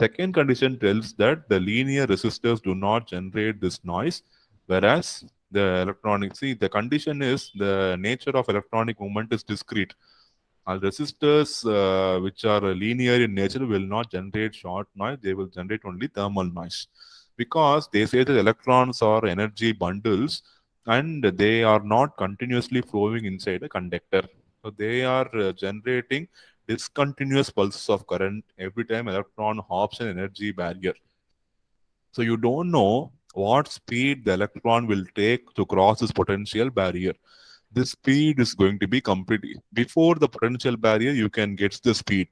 Second condition tells that the linear resistors do not generate this noise, whereas the electronic, see, the condition is the nature of electronic movement is discrete. All resistors which are linear in nature will not generate short noise, they will generate only thermal noise. Because they say that electrons are energy bundles and they are not continuously flowing inside a conductor. So they are generating discontinuous pulses of current every time electron hops an energy barrier. So you don't know what speed the electron will take to cross this potential barrier. The speed is going to be completely before the potential barrier you can get the speed,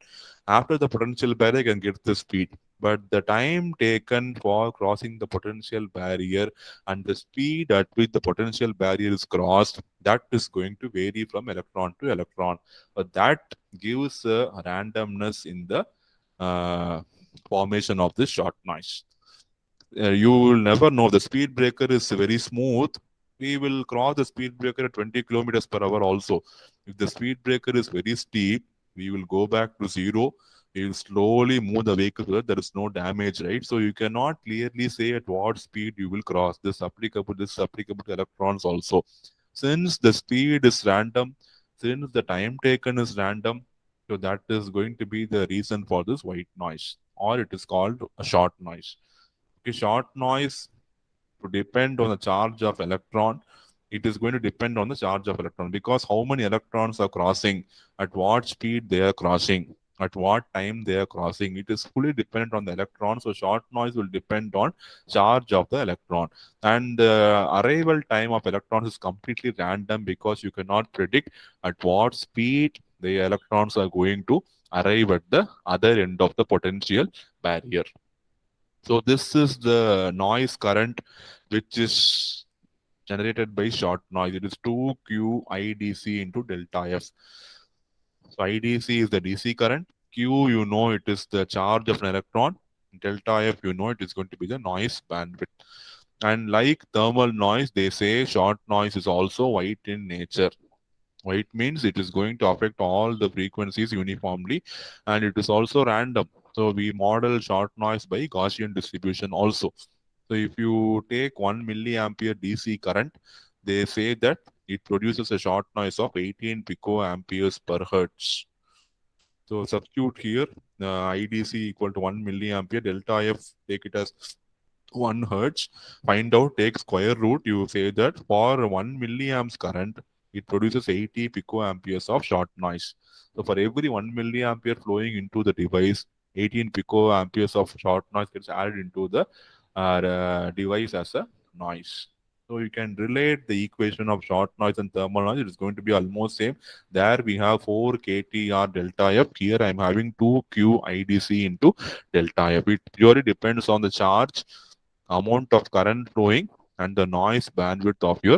after the potential barrier you can get the speed, but the time taken for crossing the potential barrier and the speed at which the potential barrier is crossed, that is going to vary from electron to electron, but that gives a randomness in the uh, formation of this short noise. You will never know. The speed breaker is very smooth. We will cross the speed breaker at 20 kilometers per hour also. If the speed breaker is very steep, we will go back to zero. We will slowly move the vehicle so that there is no damage, right? So you cannot clearly say at what speed you will cross. This is applicable to electrons also. Since the speed is random, since the time taken is random, so that is going to be the reason for this white noise, or it is called a short noise. Okay, short noise to depend on the charge of electron. It is going to depend on the charge of electron because how many electrons are crossing, at what speed they are crossing, at what time they are crossing. It is fully dependent on the electron. So short noise will depend on charge of the electron. And the arrival time of electrons is completely random because you cannot predict at what speed the electrons are going to arrive at the other end of the potential barrier. So this is the noise current which is generated by short noise. It is 2q IDC into delta F. So IDC is the DC current. Q, you know, it is the charge of an electron. Delta F, you know, it is going to be the noise bandwidth. And like thermal noise, they say short noise is also white in nature. White means it is going to affect all the frequencies uniformly, and it is also random. So we model short noise by Gaussian distribution also. So if you take 1 milliampere DC current, they say that it produces a short noise of 18 picoamperes per hertz. So substitute here, IDC equal to 1 milliampere, delta F, take it as 1 hertz. Find out, take square root. You say that for 1 milliamps current, it produces 80 picoamperes of short noise. So for every 1 milliampere flowing into the device, 18 picoamperes of short noise gets added into the device as a noise. So you can relate the equation of short noise and thermal noise. It is going to be almost same. There we have 4 kTr delta F. Here I am having 2q IDC into delta F. It purely depends on the charge, amount of current flowing, and the noise bandwidth of your